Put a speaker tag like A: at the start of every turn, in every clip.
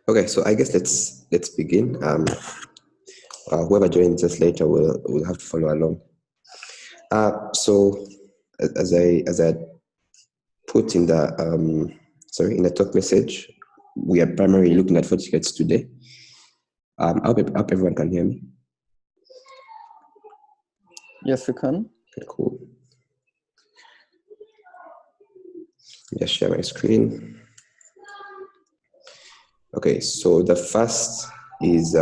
A: Okay, so I guess let's begin. Whoever joins us later will have to follow along. So as I put in the in the talk message, we are primarily looking at FortiGates today. I hope everyone can hear me.
B: Yes, we can.
A: Okay, cool. Just share my screen. Okay, so the first is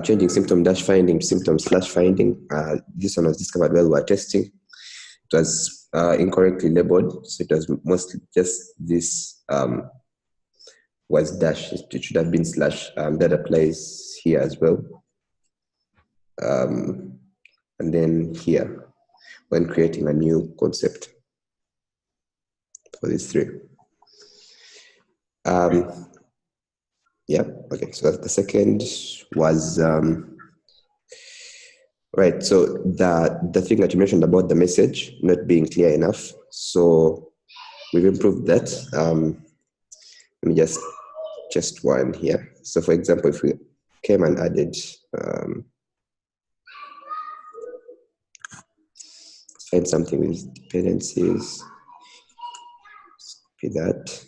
A: changing symptom dash finding to symptom slash finding. This one was discovered while we were testing. It was incorrectly labeled, so it was mostly just this was dash. It should have been slash. That applies here as well. And then here, when creating a new concept for these three. Yeah, okay, so the second was, right, so the thing that you mentioned about the message not being clear enough. So we've improved that. Let me just one here. So for example, if we came and added, find something with dependencies, be that.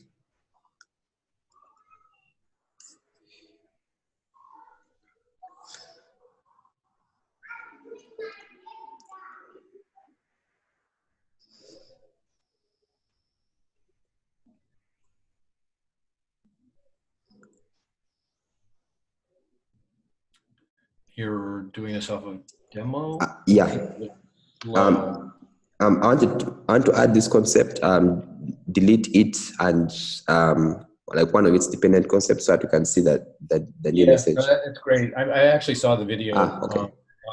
C: You're doing this off of demo?
A: Yeah. I want to add this concept, delete it, and like one of its dependent concepts, so that you can see that the new message.
C: No, that's great. I actually saw the video
A: okay.
C: on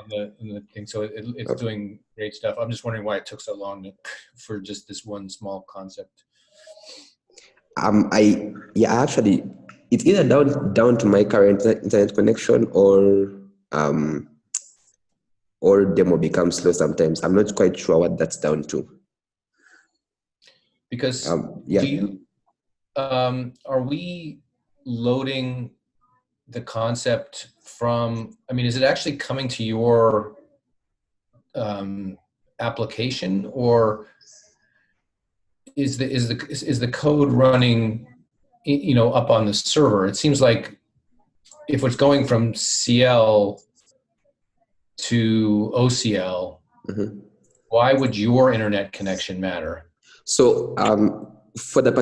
C: the thing, so it's doing great stuff. I'm just wondering why it took so long for just this one small concept.
A: Actually, it's either down to my current internet connection or demo becomes slow sometimes. I'm not quite sure what that's down to.
C: Because are we loading the concept from, I mean, is it actually coming to your application, or is the code running, up on the server? It seems like if it's going from CL to OCL, why would your internet connection matter?
A: So for the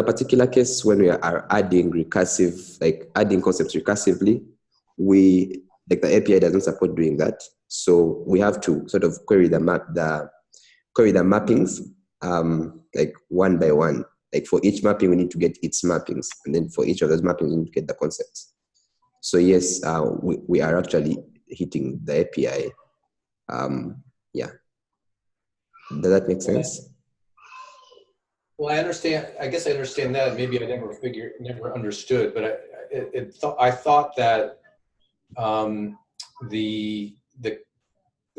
A: particular case, when we are adding recursive, like adding concepts recursively, the API doesn't support doing that. So we have to sort of query the mappings like one by one. Like for each mapping, we need to get its mappings, and then for each of those mappings, we need to get the concepts. So yes, we are actually hitting the API. Yeah. Does that make sense?
C: Well, I understand. I guess I understand that. Maybe I never understood, but I thought that that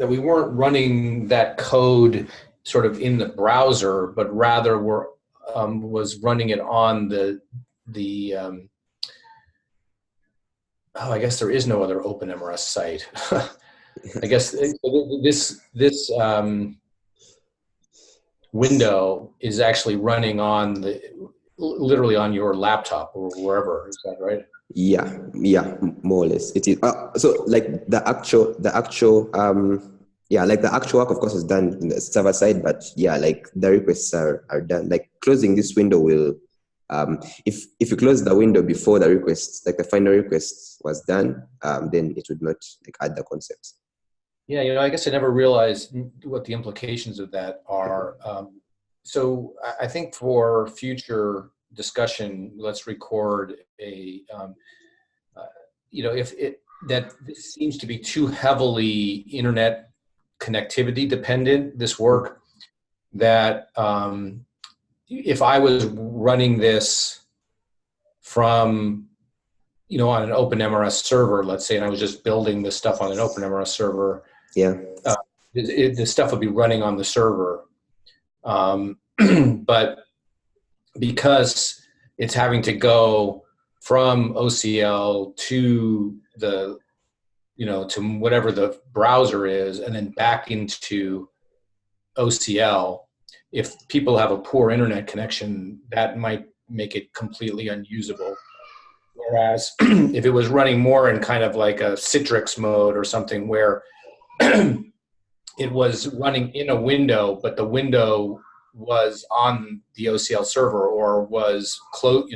C: we weren't running that code sort of in the browser, but rather was running it on I guess there is no other OpenMRS site. I guess this window is actually running on literally on your laptop or wherever. Is that right?
A: Yeah, more or less. It is. So like the actual work, of course, is done in the server side, but yeah, like the requests are done. Like closing this window will, if you close the window before the request, like the final request was done, then it would not like add the concepts.
C: Yeah, I guess I never realized what the implications of that are. So I think for future discussion, let's record a, that this seems to be too heavily internet connectivity dependent, this work, that if I was running this from, on an OpenMRS server, let's say, and I was just building this stuff on an OpenMRS server, the stuff would be running on the server. But because it's having to go from OCL to the, to whatever the browser is, and then back into OCL. If people have a poor internet connection, that might make it completely unusable. Whereas if it was running more in kind of like a Citrix mode or something where it was running in a window, but the window was on the OCL server or was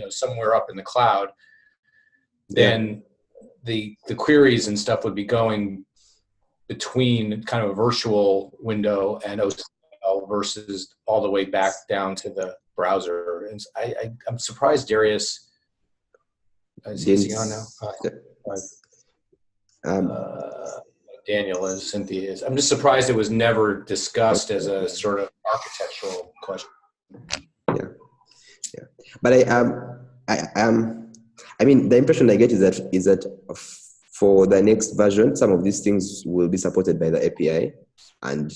C: somewhere up in the cloud, then the queries and stuff would be going between kind of a virtual window and OCL versus all the way back down to the browser. And I'm surprised Darius is he on now? Daniel is, Cynthia is. I'm just surprised it was never discussed as a sort of architectural question.
A: Yeah. But I mean, the impression I get is that for the next version, some of these things will be supported by the API, and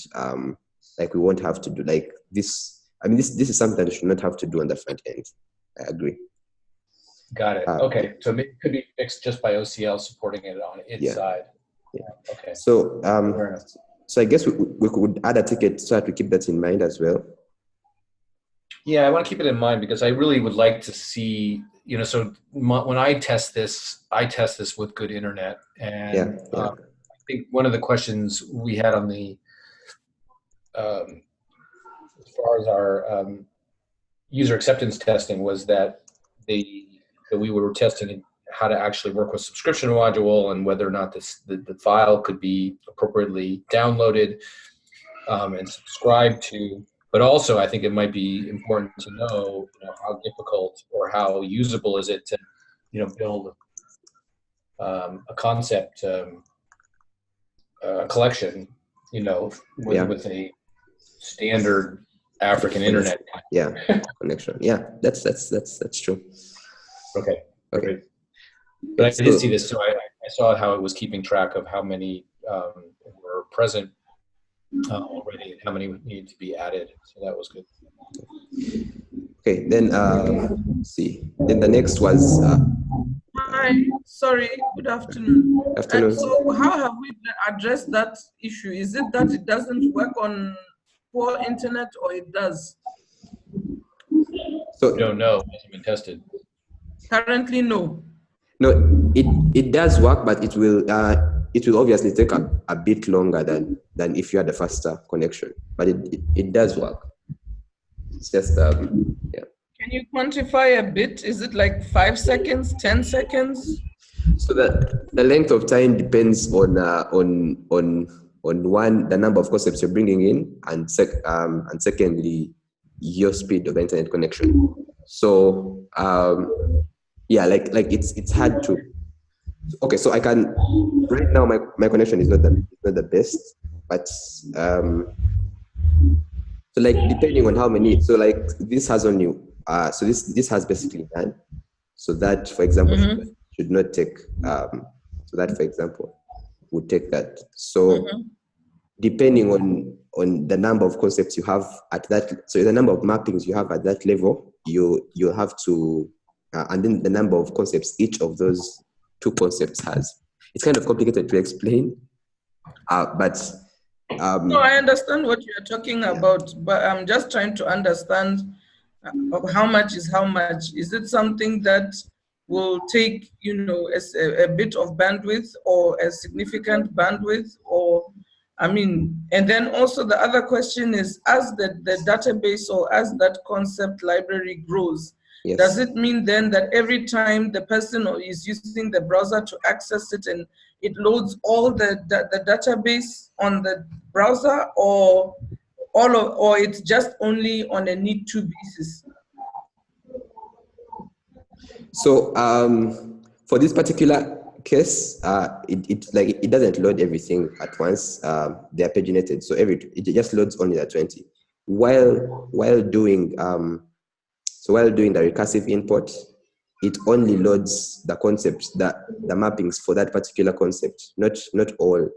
A: like we won't have to do like this. I mean, this is something that we should not have to do on the front end. I agree.
C: Got it. Okay, so it could be fixed just by OCL supporting it on its side.
A: Yeah.
C: Okay.
A: So so I guess we could add a ticket so that we keep that in mind as well.
C: Yeah, I want to keep it in mind because I really would like to see, so when I test this with good internet. And I think one of the questions we had on the, as far as our user acceptance testing was that we were testing how to actually work with subscription module and whether or not the file could be appropriately downloaded and subscribed to. But also, I think it might be important to know, how difficult or how usable is it to, build a concept collection, with a standard African internet.
A: Connection. Yeah, that's true.
C: Okay. But I did see this, so I saw how it was keeping track of how many were present already and how many needed to be added. So that was good.
A: Okay, then let's see. Then the next was.
D: Hi, sorry. Good afternoon.
A: Afternoon.
D: And so, how have we addressed that issue? Is it that it doesn't work on poor internet, or it does?
C: So don't know. It hasn't been tested.
D: Currently, no.
A: No, it does work, but it will obviously take a bit longer than if you had a faster connection. But it does work. It's just
D: Can you quantify a bit? Is it like 5 seconds, 10 seconds?
A: So the length of time depends on one, the number of concepts you're bringing in, and secondly, your speed of the internet connection. So like it's hard to. Okay, so I can right now my connection is not the best, but so like depending on how many. So like this has only so this has basically none. So that, for example, should not take. So that, for example, would take that. So depending on the number of concepts you have at that, so the number of mappings you have at that level, you'll have to, and then the number of concepts each of those two concepts has. It's kind of complicated to explain, but.
D: No, I understand what you're talking about, but I'm just trying to understand how much is how much. Is it something that will take, a bit of bandwidth or a significant bandwidth, or, and then also the other question is, as the database or as that concept library grows, does it mean then that every time the person is using the browser to access it and it loads all the database on the browser, or it's just only on a need-to basis? So
A: for this particular case, it doesn't load everything at once. They are paginated, so it just loads only the 20. While doing the recursive import, it only loads the concepts, the mappings for that particular concept, not all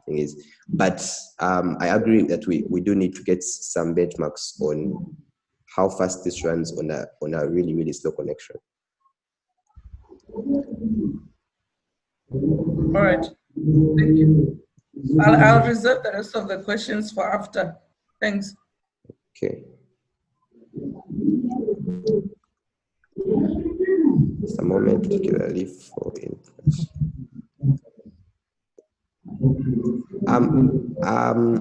A: things. But I agree that we do need to get some benchmarks on how fast this runs on a really, really slow connection.
D: All right, thank you. I'll reserve the rest of the questions for after. Thanks.
A: Okay. Just a moment, particularly for inputs.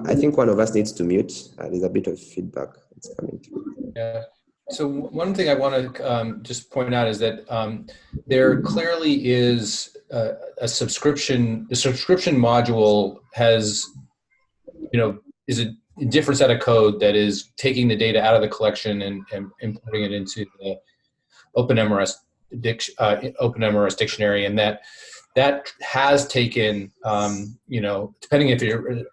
A: I think one of us needs to mute. There's a bit of feedback that's coming through.
C: Yeah. So one thing I want to just point out is that there clearly is a subscription. The subscription module has, is a different set of code that is taking the data out of the collection and importing it into the OpenMRS dictionary, and that has taken, depending if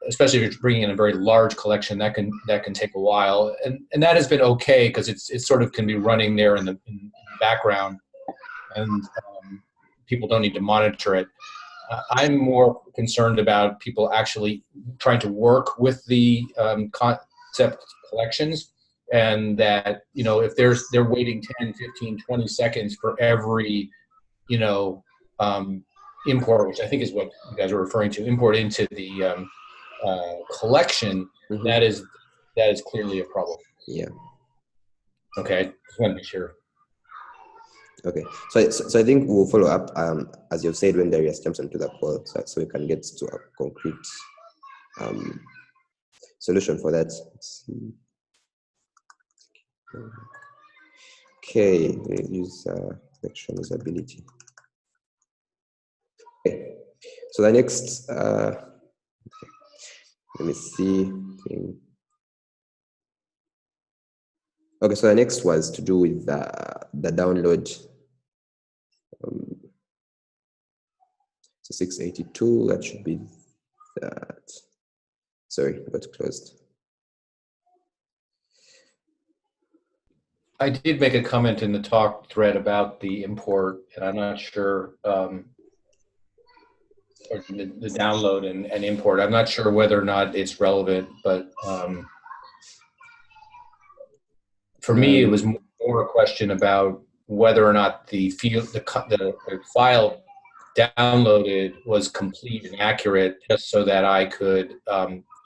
C: especially if you're bringing in a very large collection, that can take a while, and that has been okay because it sort of can be running there in the background, and people don't need to monitor it. I'm more concerned about people actually trying to work with the concept collections, and that, if they're waiting 10, 15, 20 seconds for every, import, which I think is what you guys are referring to, import into the collection,
A: Mm-hmm.
C: that is clearly a problem.
A: Yeah.
C: Okay, just want to be sure.
A: Okay, so I think we'll follow up, as you've said, when Darius jumps onto the call, so we can get to a concrete solution for that. Let's see. Okay, we use connection usability. Okay, so the next, let me see. Okay, so the next was to do with the download. So 682, that should be that. Sorry, got closed.
C: I did make a comment in the talk thread about the import, and I'm not sure, or the download and import. I'm not sure whether or not it's relevant, but for me, it was more a question about whether or not the file downloaded was complete and accurate, just so that I could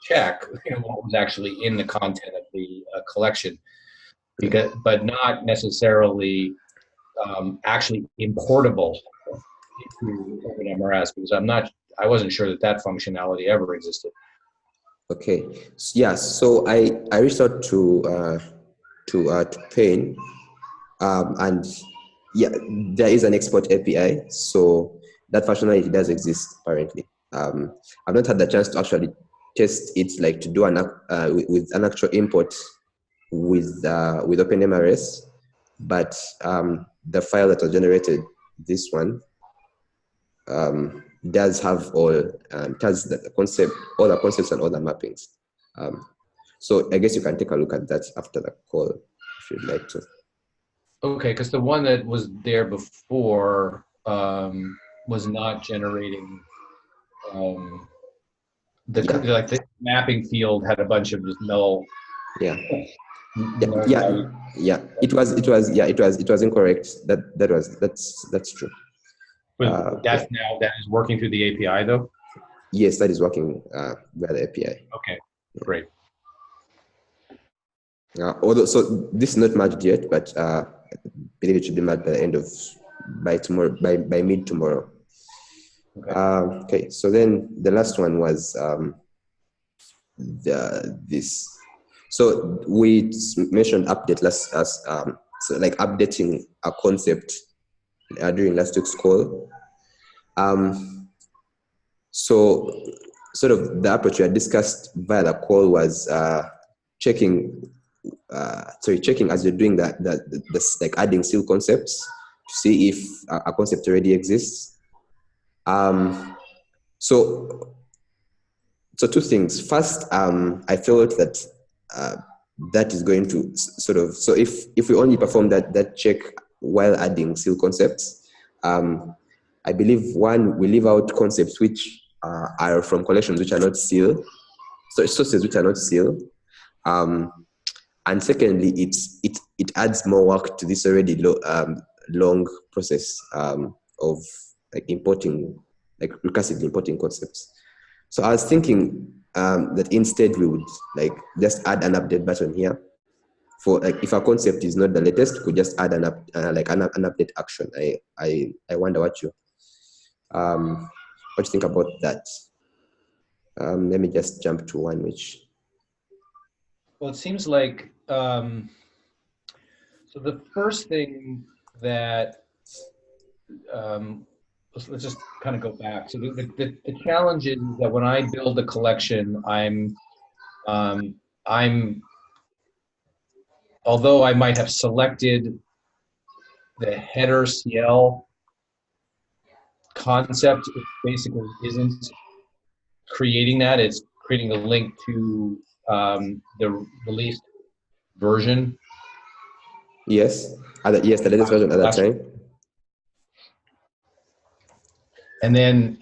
C: check what was actually in the content of the collection, but not necessarily actually importable into OpenMRS, because I wasn't sure that functionality ever existed.
A: Okay, yeah. So I reached out to Payne, and yeah, there is an export API, so that functionality does exist apparently. I've not had the chance to actually test it, like to do with an actual import with OpenMRS, but the file that was generated, this one, does have all does the concept, all the concepts and all the mappings. So I guess you can take a look at that after the call if you'd like to.
C: Okay, because the one that was there before was not generating the mapping field had a bunch of just null.
A: Yeah. It was incorrect. That's true.
C: But that is working through the API though?
A: Yes, that is working via the API.
C: Okay, great.
A: Although, so this is not merged yet, but I believe it should be merged by tomorrow, by mid tomorrow. Okay. Okay. So then the last one was this. So we mentioned update so like updating a concept during last week's call. So sort of the approach we had discussed via the call was checking as you're doing that like adding seal concepts to see if a concept already exists. So two things. First, I felt that that is going to sort of, so if we only perform that check while adding seal concepts, I believe one, we leave out concepts which are from collections which are not seal, so sources which are not seal. And secondly, it adds more work to this already long process of like importing, like recursively importing concepts. So I was thinking that instead we would like just add an update button here for like if a concept is not the latest, we could just add an update action. I wonder what you think about that. Let me just jump to one which.
C: Well, it seems like so the first thing that let's just kind of go back. So the challenge is that when I build a collection, I'm although I might have selected the header CL concept, it basically isn't creating that. It's creating a link to the released version.
A: Yes, yes, the latest version at that time.
C: And then,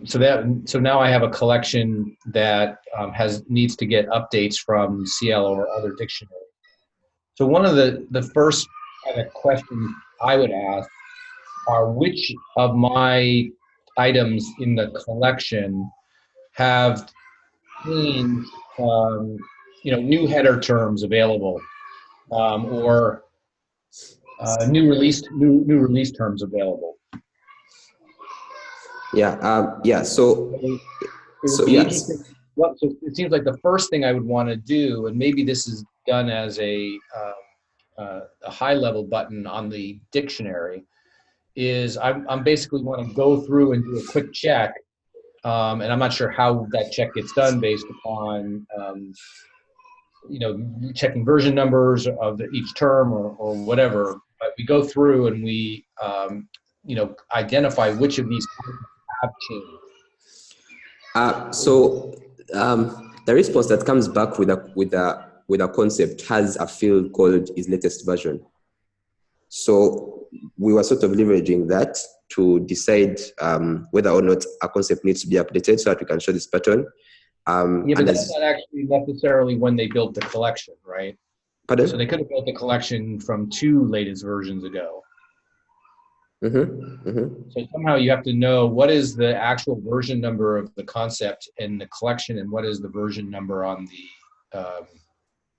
C: so now I have a collection that needs to get updates from CL or other dictionary. So one of the first kind of questions I would ask are which of my items in the collection have changed, new header terms available, or new release terms available.
A: Yeah. So yes.
C: So it seems like the first thing I would want to do, and maybe this is done as a high-level button on the dictionary, is I'm basically want to go through and do a quick check, and I'm not sure how that check gets done based upon checking version numbers of each term or whatever. But we go through and we identify which of these have changed.
A: So the response that comes back with a concept has a field called is latest version. So we were sort of leveraging that to decide whether or not a concept needs to be updated so that we can show this pattern.
C: But that's not actually necessarily when they built the collection, right?
A: Pardon?
C: So they could have built the collection from 2 latest versions ago. So somehow you have to know what is the actual version number of the concept in the collection and what is the version number on the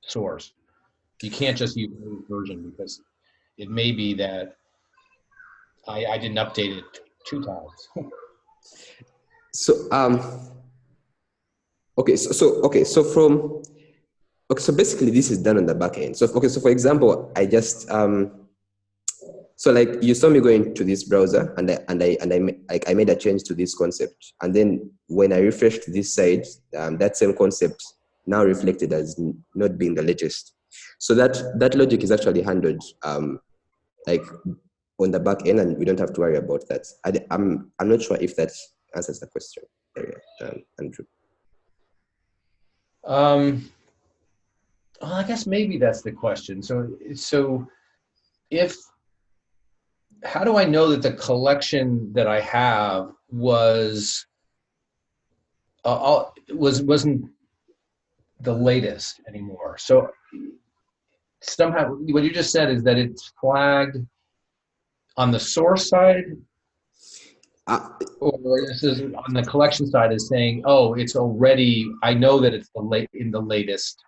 C: source. You can't just use the version because it may be that I didn't update it 2 times.
A: So basically this is done on the back end. So for example, I just so like you saw me going to this browser and I made a change to this concept, and then when I refreshed this site, that same concept now reflected as not being the latest. So that logic is actually handled like on the back end, and we don't have to worry about that. I'm not sure if that answers the question, Andrew.
C: Well, I guess maybe that's the question. So how do I know that the collection that I have wasn't the latest anymore? So somehow what you just said is that it's flagged on the source side, or this is on the collection side is saying, oh, it's already, I know that it's the latest.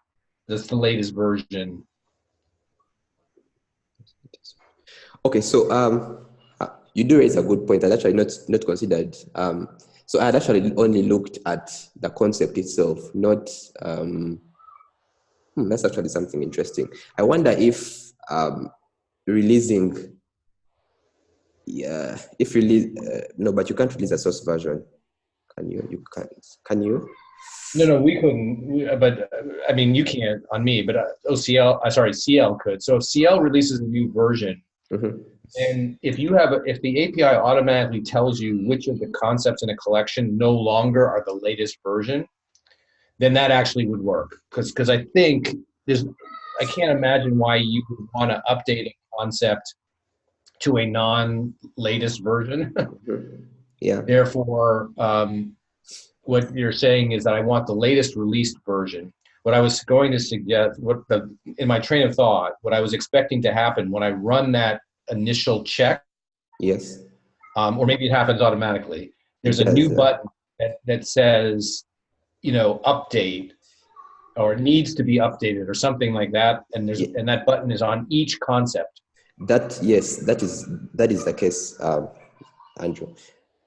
C: That's the latest version.
A: Okay, so you do raise a good point. I'd actually not considered. So I had actually only looked at the concept itself, not. That's actually something interesting. I wonder if releasing. Yeah, if release no, but you can't release a source version. Can you? You can't. Can you?
C: No, we couldn't. But I mean, you can't on me. But CL could. So if CL releases a new version. And if the API automatically tells you which of the concepts in a collection no longer are the latest version, then that actually would work. Because I think I can't imagine why you would want to update a concept to a non-latest version.
A: Yeah.
C: Therefore, what you're saying is that I want the latest released version. what I was going to suggest, in my train of thought, what I was expecting to happen when I run that initial check,
A: Yes.
C: or maybe it happens automatically. There's a
A: does,
C: new button that says, update, or needs to be updated, or something like that, and and that button is on each concept.
A: Yes, that is the case, Andrew.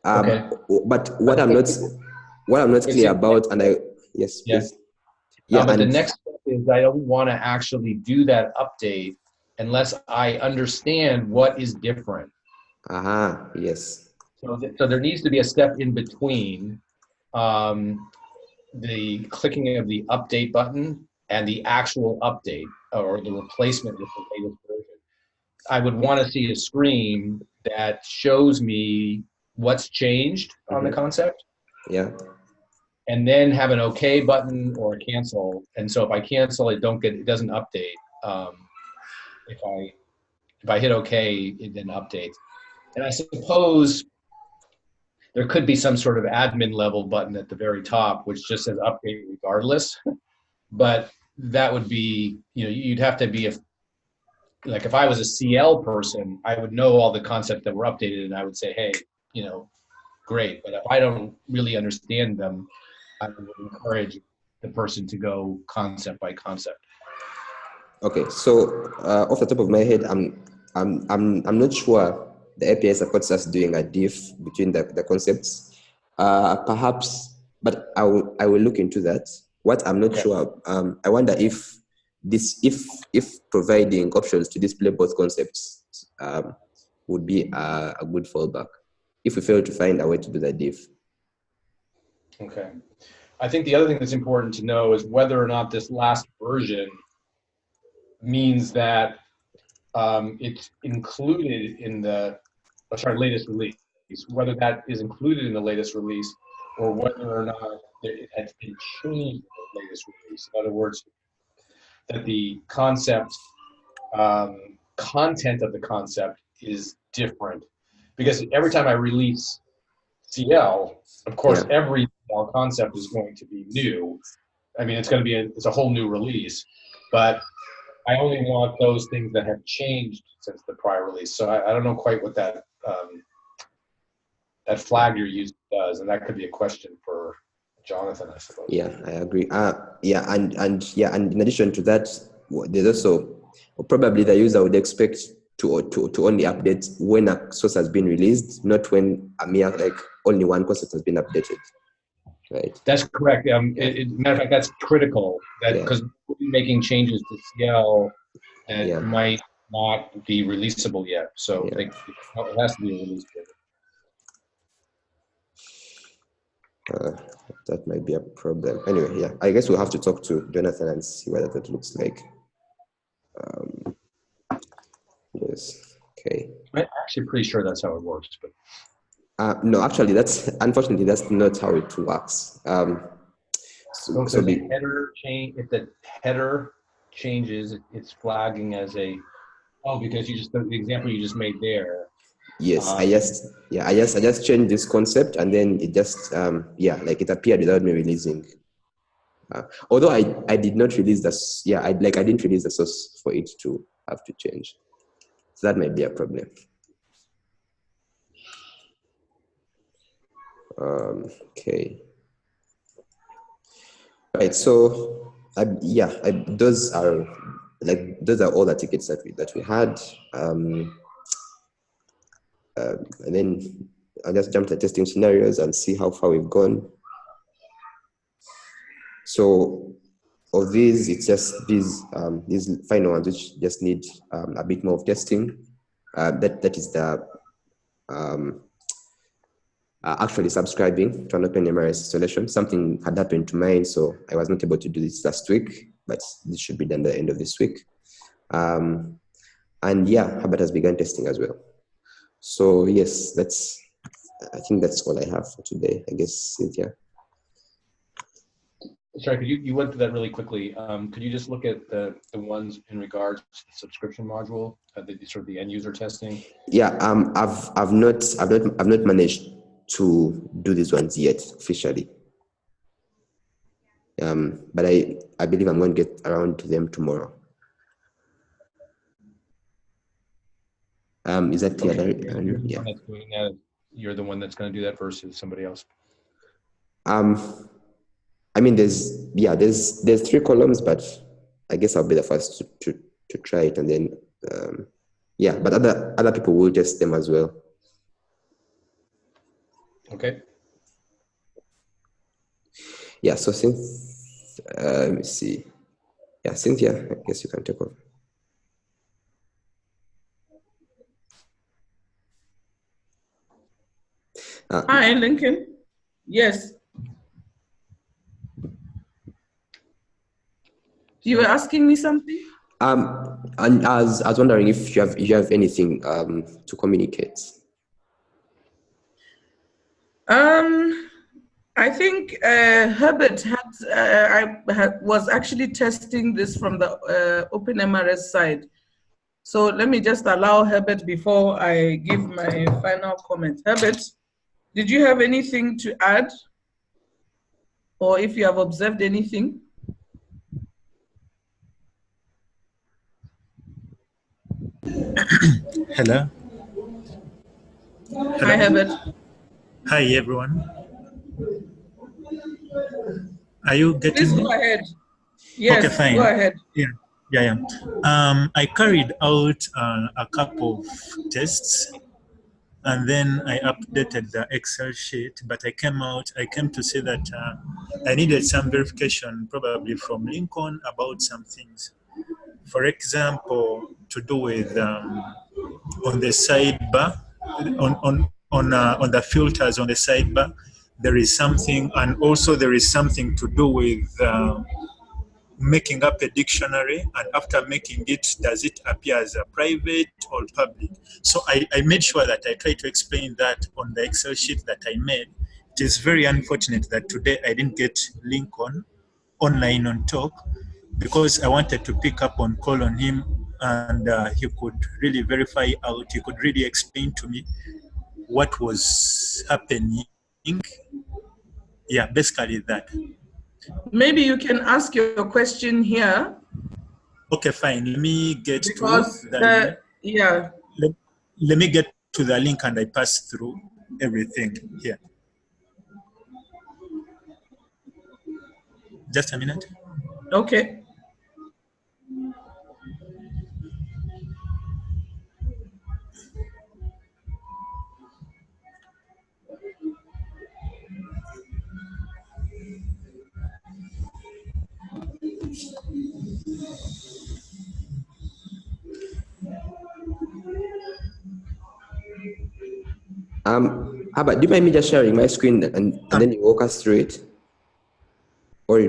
C: Okay.
A: But what I'm not clear about, and yes, please. Yeah,
C: but the next step is I don't want to actually do that update unless I understand what is different.
A: Yes.
C: So there needs to be a step in between the clicking of the update button and the actual update or the replacement with the latest version. I would want to see a screen that shows me what's changed on the concept.
A: Yeah.
C: And then have an OK button or a cancel. And so if I cancel, it doesn't update. If I hit OK, it then updates. And I suppose there could be some sort of admin level button at the very top, which just says update regardless. But that would be, you'd have to be like if I was a CL person, I would know all the concepts that were updated, and I would say, hey, great. But if I don't really understand them, I would encourage the person to go concept by concept.
A: Okay, so off the top of my head, I'm not sure the API supports us doing a diff between the concepts. Perhaps, but I will look into that. What I'm not sure, I wonder if providing options to display both concepts would be a good fallback if we fail to find a way to do the diff.
C: Okay. I think the other thing that's important to know is whether or not this last version means that it's included in the latest release, whether that is included in the latest release or whether or not it has been changed in the latest release. In other words, that the concept, content of the concept is different. Because every time I release CL, of course, every CL concept is going to be new. I mean, it's going to be it's a whole new release, but I only want those things that have changed since the prior release. So I don't know quite what that that flag you're using does, and that could be a question for Jonathan, I suppose.
A: Yeah, I agree. And in addition to that, there's also probably the user would expect to only update when a source has been released, not when only one concept has been updated. Right.
C: That's correct. Matter of fact, that's critical. Because we'll be making changes to CL that might not be releasable yet. So it has to be released.
A: That might be a problem. Anyway, I guess we'll have to talk to Jonathan and see what that looks like. Yes. Okay.
C: I'm actually pretty sure that's how it works, but
A: no, actually, unfortunately that's not how it works.
C: So the header change. If the header changes, it's flagging as because the example you just made there.
A: Yes, I just changed this concept, and then it just it appeared without me releasing. Although I did not release this. I didn't release the source for it to have to change. So that might be a problem. Okay. Right. So those are all the tickets that we had. And then I'll just jump to testing scenarios and see how far we've gone. So of these, it's just these final ones which just need a bit more of testing. That is the actually subscribing to an OpenMRS installation. Something had happened to mine, so I was not able to do this last week, but this should be done at the end of this week. And Herbert has begun testing as well. So yes, I think that's all I have for today, I guess, Cynthia.
C: Sorry, could you went through that really quickly. Could you just look at the ones in regards to the subscription module, the end user testing?
A: Yeah, I've not managed to do these ones yet officially. But I believe I'm going to get around to them tomorrow. Is that clear? Yeah.
C: You're the one that's going to do that versus somebody else.
A: I mean, there's 3 columns, but I guess I'll be the first to try it, and then yeah. But other people will test them as well.
C: Okay.
A: Yeah. So since let me see. Yeah, Cynthia, I guess you can take over.
D: Hi, Lincoln. Yes. You were asking me something?
A: And I was wondering if you have anything to communicate.
D: I think Herbert was actually testing this from the OpenMRS side. So let me just allow Herbert before I give my final comment. Herbert, did you have anything to add? Or if you have observed anything?
E: Hello.
D: Hi, Herbert.
E: Hi, everyone. Are you getting
D: Please
E: me?
D: go ahead. Yes,
E: Okay, fine.
D: go ahead.
E: Yeah. I carried out a couple of tests, and then I updated the Excel sheet, but I came to see that I needed some verification, probably from Lincoln, about some things. For example, to do with on the sidebar, on the filters on the sidebar, there is something, and also there is something to do with making up a dictionary, and after making it, does it appear as a private or public? So I made sure that I tried to explain that on the Excel sheet that I made. It is very unfortunate that today I didn't get Lincoln online on talk, because I wanted to pick up on call on him, and he could really verify out, he could really explain to me what was happening. Yeah, basically that.
D: Maybe you can ask your question here.
E: Okay, fine. Let me get
D: Because
E: to the
D: yeah.
E: let me get to the link and I pass through everything here. Just a minute.
D: Okay.
A: How about, do you mind me just sharing my screen and then you walk us through it? Or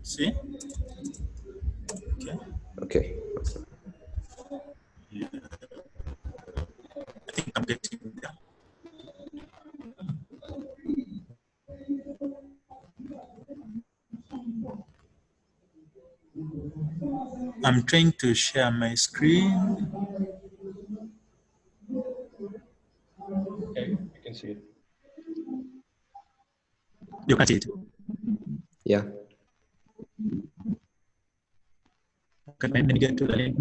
E: See? Okay.
A: Okay.
E: Yeah. I think I'm getting there. I'm trying to share my screen.
C: Okay, you can see it.
E: You can see it.
A: Yeah.
E: Can I get to the link?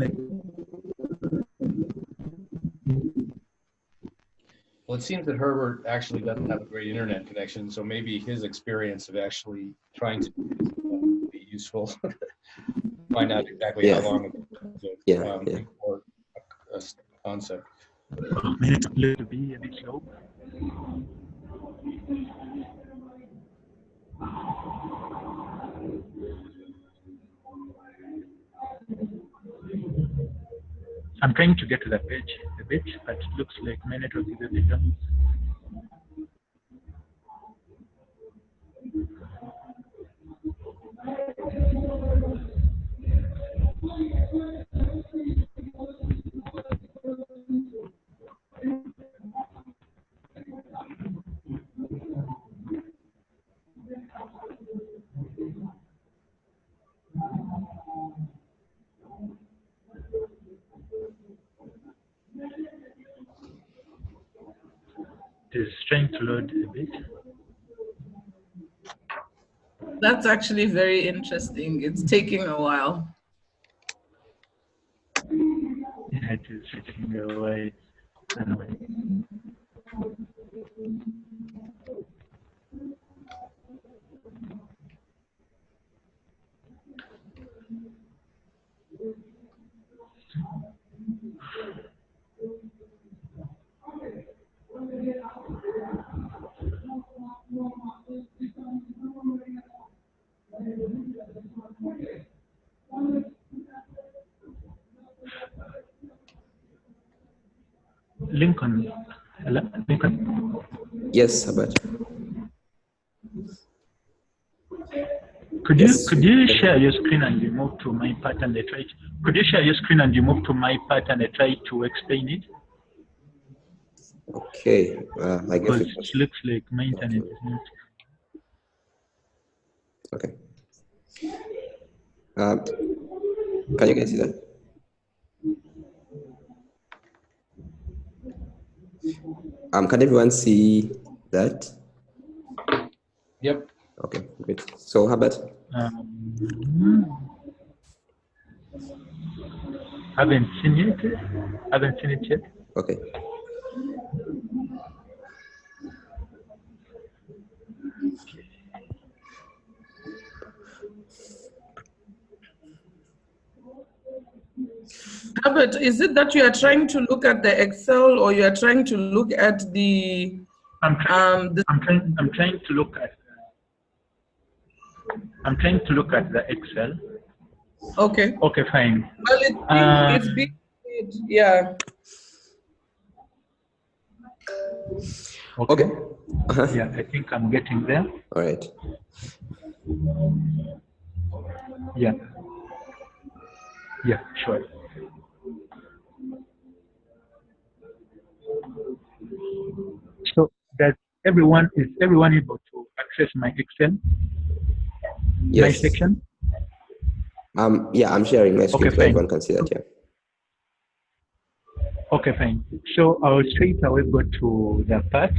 C: Well, it seems that Herbert actually doesn't have a great internet connection, so maybe his experience of actually trying to be useful. Find out exactly how long it took before a concept.
E: Minutes to be a bit slow. I'm trying to get to the page a bit, but it looks like my network is a bit down. It is trying to load a bit.
D: That's actually very interesting. It's taking a while.
E: Yeah, it is taking a while. Anyway. Lincoln, hello? Lincoln,
A: Yes, Herbert.
E: could
A: Yes.
E: you share your screen and you move to my part and I try to, could you share your screen and you move to my part and I try to explain it?
A: Okay. I guess
E: Because
A: we
E: it looks like my internet is not.
A: Okay. Can you guys see that? Can everyone see that?
C: Yep.
A: Okay, great. So how about?
E: Haven't seen it. Haven't seen it yet.
A: Okay.
D: Albert, is it that you are trying to look at the Excel or you are trying to look at the?
E: I'm trying to look at. I'm trying to look at the Excel.
D: Okay.
E: Okay, fine.
D: Well, it's being yeah.
E: Okay.
A: Uh-huh.
E: Yeah, I think I'm getting there.
A: All right.
E: Yeah. Yeah, sure. So that is everyone able to access my Excel?
A: Yes.
E: My section?
A: Yeah, I'm sharing my screen
E: Okay,
A: so
E: fine.
A: everyone can see that. Yeah.
E: Okay, fine. So I'll straight away go to the part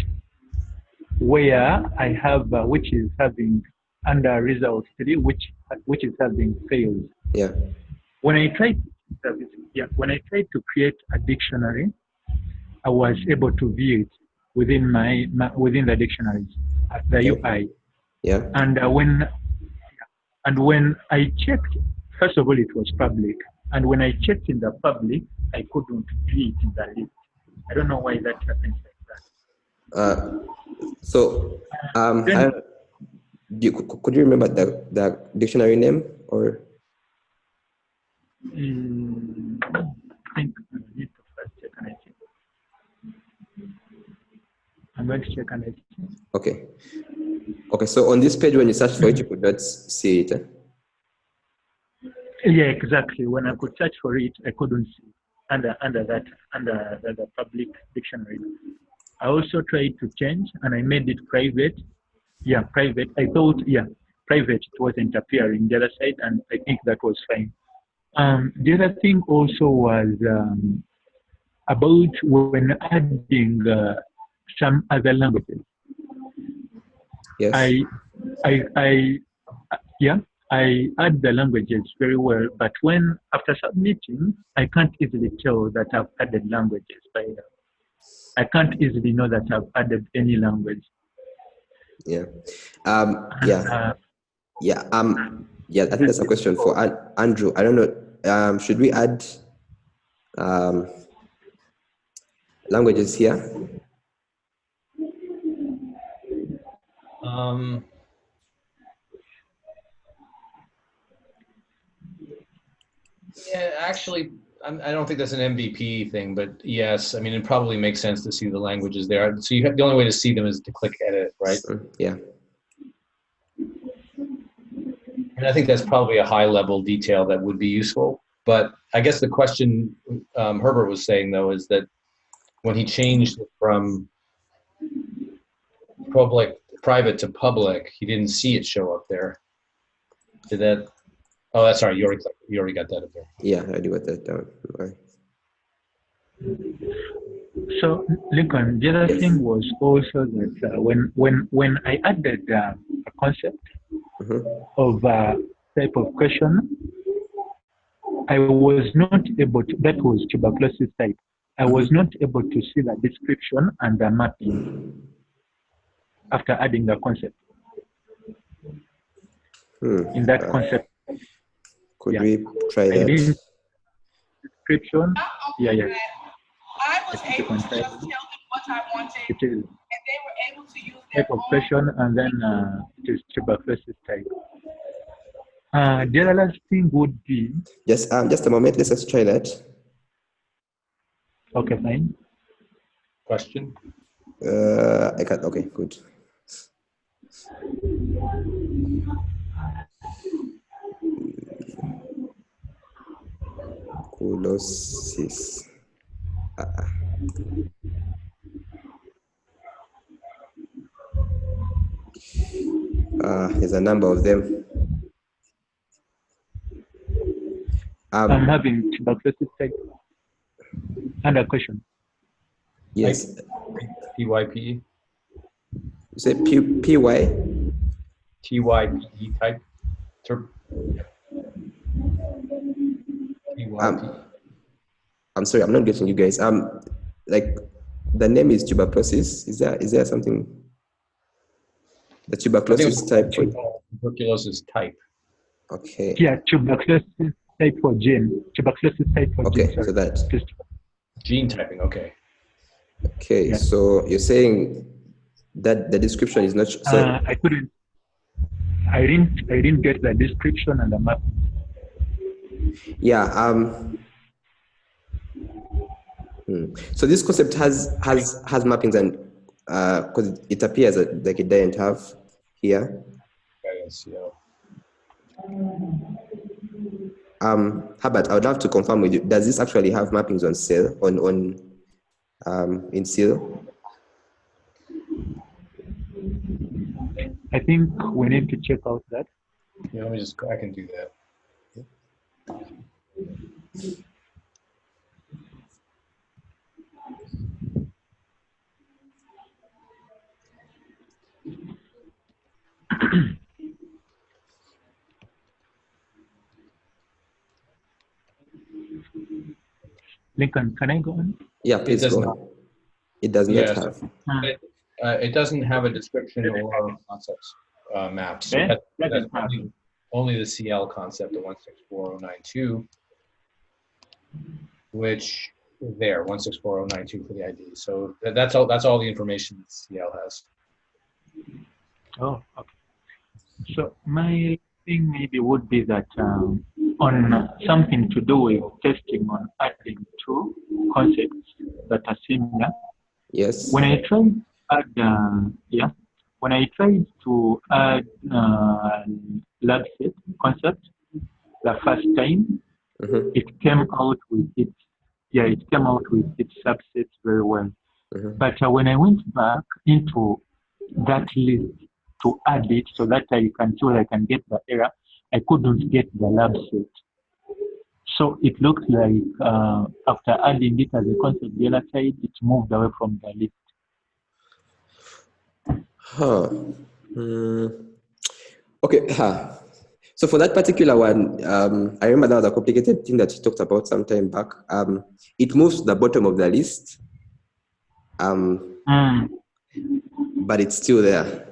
E: where I have which is having under result 3, which is having failed.
A: Yeah.
E: When I tried to create a dictionary, I was able to view it within within the dictionaries at the UI.
A: Yeah.
E: And when I checked, first of all, it was public. And when I checked in the public, I couldn't view it in the list. I don't know why that happens like that.
A: So, could you remember the dictionary name or?
E: I think I need to first check and I check. I'm going to check and I check.
A: Okay. Okay. So on this page, when you search for it, you could not see it.
E: Yeah, exactly. When I could search for it, I couldn't see it under the public dictionary. I also tried to change and I made it private. Yeah, private. I thought, yeah, private, it wasn't appearing the other side, and I think that was fine. The other thing also was about when adding some other languages.
A: Yes.
E: I add the languages very well, but when after submitting, I can't easily tell that I've added languages. I can't easily know that I've added any language.
A: Yeah. Yeah. Yeah. I think that's a question for Andrew. I don't know. Should we add languages here?
C: Yeah, actually, I don't think that's an MVP thing, but yes, I mean, it probably makes sense to see the languages there. So you have, the only way to see them is to click edit, right?
A: Yeah.
C: And I think that's probably a high level detail that would be useful. But I guess the question Herbert was saying though is that when he changed it from private to public, he didn't see it show up there. Did that? Oh, that's right. You already got that up there.
A: Yeah, I do got that down. Right.
E: So Lincoln, the other thing was also that when I added a concept, of type of question, I was not able to, that was tuberculosis type. I was not able to see the description and the mapping after adding the concept. In that concept.
A: Could we try
E: I
A: that?
E: didn't description. Yeah.
F: I was able to just tell them what I wanted,
E: It is
F: and they were able to use their
E: type of
F: own.
E: question, and then it is tuberculosis type. The other last thing would be
A: Just a moment. Let's just try that.
E: okay, fine.
C: Question?
A: I can't. Okay, good. Tuberculosis. There's a number of them.
E: I'm having tuberculosis type. And a question.
A: Yes.
C: TYPE?
A: You say PY?
C: TYPE type? TYPE.
A: I'm sorry, I'm not getting you guys. Like the name is tuberculosis. Is there something? The tuberculosis type.
C: Tuberculosis type.
A: Okay.
E: Yeah, tuberculosis type for gene. Tuberculosis type for
A: Okay,
E: gene. Sorry.
A: so that.
C: Gene typing, okay.
A: Okay,
E: Yeah.
A: so you're saying that the description is not. So
E: I couldn't. I didn't get the description and the map.
A: yeah. So this concept has mappings and because it appears like it doesn't have here.
C: Guidance, yeah.
A: Herbert, I would love to confirm with you. Does this actually have mappings on cell in cell?
E: I think we need to check out that.
C: Yeah, let me just, I can do that.
E: Lincoln, can I go on?
A: Yeah, please
C: does
A: go
C: not.
A: on. It does not have.
C: It doesn't have a description or concepts maps.
E: Eh?
C: That's
E: Doesn't have.
C: only the CL concept, the 164092, which is there, 164092 for the ID. So that's all the information that CL has.
E: Oh, okay. So my thing maybe would be that on something to do with testing on adding two concepts that are similar.
A: Yes.
E: When I tried to add lab set concept the first time, it came out with its subsets very well. But when I went back into that list to add it so that I can get the error, I couldn't get the lab set. So it looked like after adding it as a concept, the other side, it moved away from the list.
A: Okay. So for that particular one, I remember that was a complicated thing that you talked about some time back. It moves to the bottom of the list, but it's still there.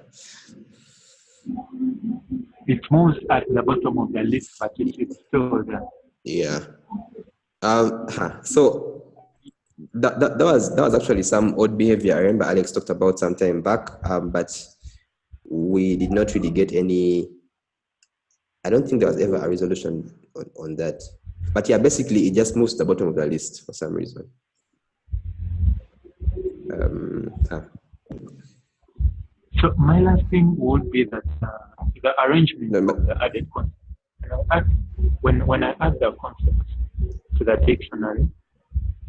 E: It moves at the bottom of the list, but it is still there.
A: Yeah. So that was actually some odd behavior. I remember Alex talked about some time back, but we did not really get any. I don't think there was ever a resolution on that. But yeah, basically it just moves to the bottom of the list for some reason.
E: So my last thing would be that the arrangement of the added concept. When I add the concepts to the dictionary,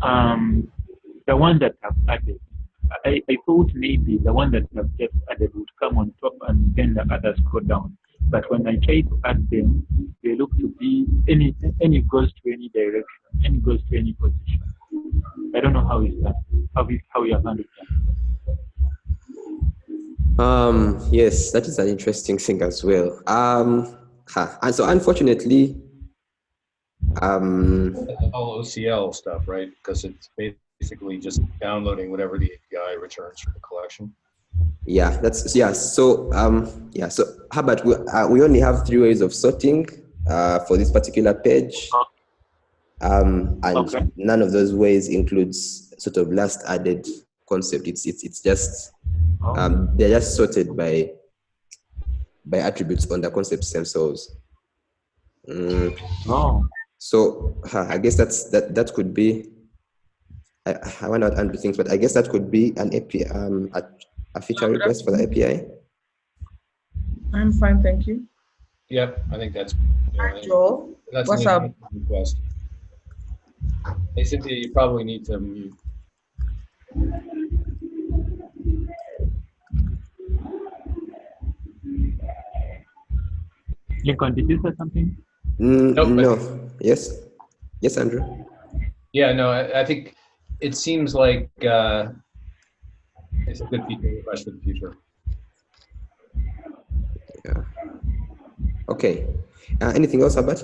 E: the one that I've added, I thought maybe the one that I've just added would come on top and then the others go down. But when I try to add them, they look to be any goes to any direction, any goes to any position. I don't know how is that, how you have handled that.
A: Yes, that is an interesting thing as well. And so unfortunately,
C: All OCL stuff, right? Because it's basically just downloading whatever the API returns for the collection.
A: yeah, that's yeah. So yeah. So how about we only have 3 ways of sorting for this particular page, and
E: Okay.
A: none of those ways includes sort of last added concept. It's just they're just sorted by attributes on the concepts themselves. So I guess that could be. I want to undo things, but I guess that could be an API, a feature request for the API.
D: I'm fine, thank you.
C: Yep, I think that's.
D: Hi, Joel.
C: That's
D: What's
C: an
D: up?
C: request. Hey, Cynthia, you probably need to mute.
E: Lincoln, did you say something?
C: Nope.
A: No. Yes. Yes, Andrew.
C: Yeah, no, I think it seems like it's a good feature request for the future.
A: Yeah. Okay. Anything else, Albert?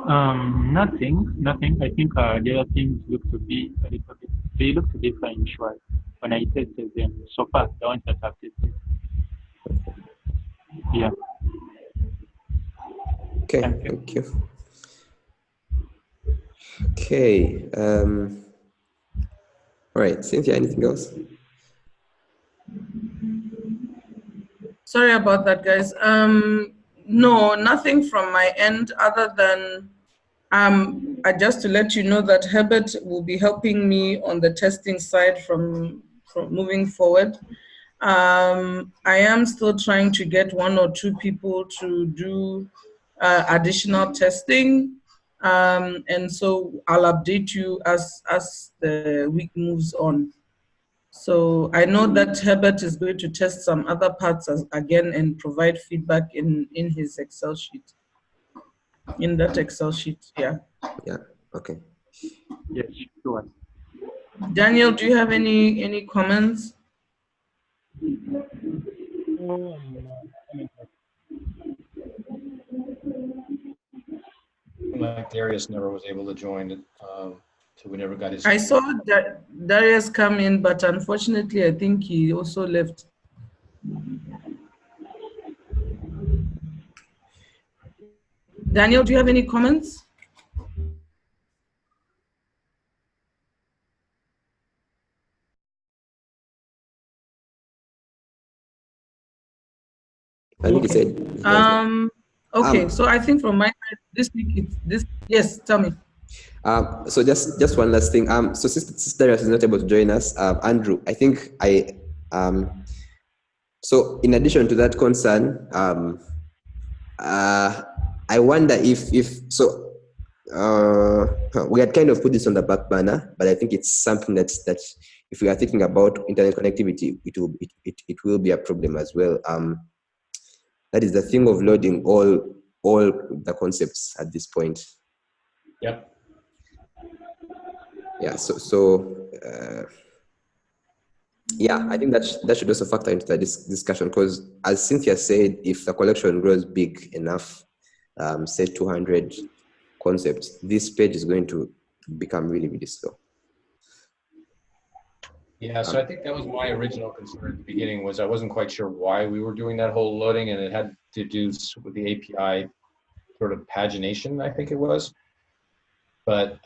E: Nothing. I think the other things look to be a little bit, they look to be fine, sure. When I tested them so far, the ones that I've tested. Yeah.
A: Okay. Thank you. Okay. All right, Cynthia. Anything else?
D: Sorry about that, guys. No, nothing from my end other than just to let you know that Herbert will be helping me on the testing side from moving forward. I am still trying to get 1 or 2 people to do additional testing. And so I'll update you as the week moves on. So I know that Herbert is going to test some other parts again and provide feedback in his Excel sheet. In that Excel sheet, yeah.
A: Yeah. Okay.
E: Yes, sure.
D: Daniel, do you have any comments?
C: Like Darius never was able to join it, so we never got his.
D: I saw Darius come in, but unfortunately, I think he also left. Daniel, do you have any comments?
A: I think he said.
D: Okay, so I think from my side, this week it's this. Yes, tell me.
A: So just one last thing. So since Darius is not able to join us, Andrew, I think so in addition to that concern, I wonder if we had kind of put this on the back burner, but I think it's something that if we are thinking about internet connectivity, it will be a problem as well. That is the thing of loading all the concepts at this point.
C: Yep.
A: Yeah. Yeah, I think that should also factor into the discussion, because as Cynthia said, if the collection grows big enough, say 200 concepts, this page is going to become really, really slow.
C: Yeah, so I think that was my original concern at the beginning, was I wasn't quite sure why we were doing that whole loading, and it had to do with the API sort of pagination, I think it was. But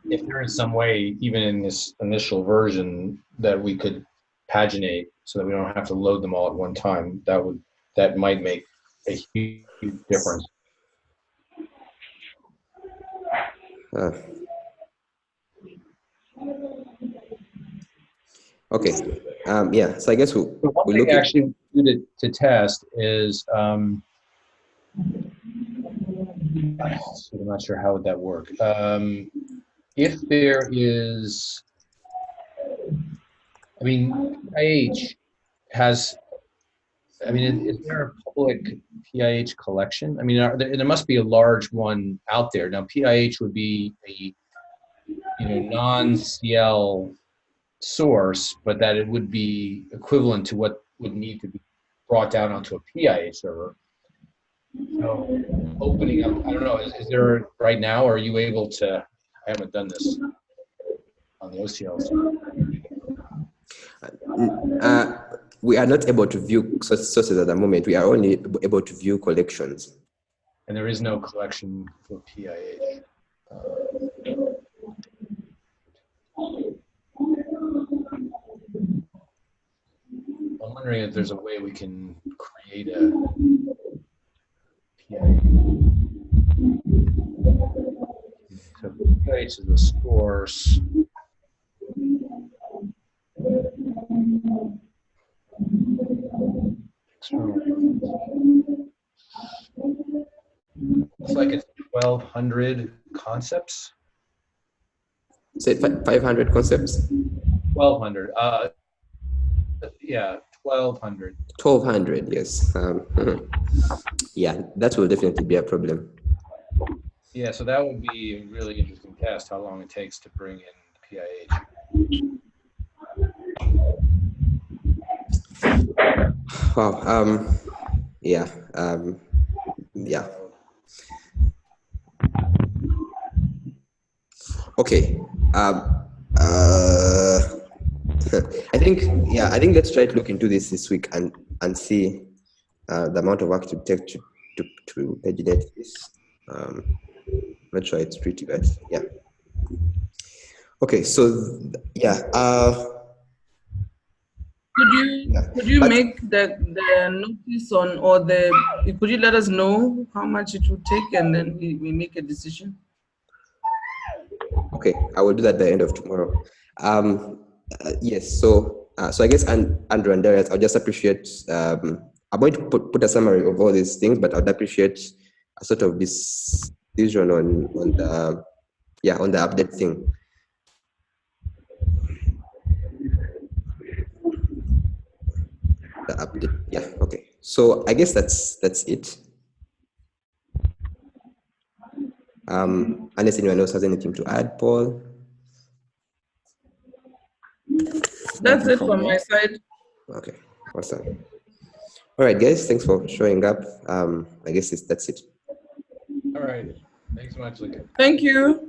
C: if there is some way, even in this initial version, that we could paginate so that we don't have to load them all at one time, that might make a huge difference.
A: Okay. Yeah. So I guess
C: one thing actually we do to test is, so I'm not sure how would that work. If there is, I mean, PIH has, I mean, is there a public PIH collection? I mean, there must be a large one out there. Now, PIH would be a, non-CL source, but that it would be equivalent to what would need to be brought down onto a PIA server. So opening up, I don't know, is there right now, are you able to, I haven't done this on the OCL side.
A: We are not able to view sources at the moment. We are only able to view collections.
C: And there is no collection for PIH. I'm wondering if there's a way we can create a PIH. So PIH is the source. It's like it's 1,200 concepts.
A: Say 500 concepts?
C: 1,200. Yeah, 1,200.
A: 1,200, yes. Yeah, that will definitely be a problem.
C: Yeah, so that would be a really interesting test, how long it takes to bring in PIH.
A: Wow. Yeah. Yeah. Okay. I think let's try to look into this week and see the amount of work to take to paginate this. Not sure it's pretty bad. Yeah. Okay. So yeah.
D: Could you make the notice on, or could you let us know how much it would take, and then we make a decision?
A: Okay, I will do that by the end of tomorrow. Yes, so I guess Andrew and Darius, I'll just appreciate, I'm going to put a summary of all these things, but I'd appreciate a sort of decision on the update thing. The update, yeah, okay. So I guess that's it. Unless anyone else has anything to add, Paul.
D: That's it from my side.
A: Okay, awesome. All right, guys, thanks for showing up. I guess that's it.
C: All right. Thanks so much, Luca.
D: Thank you.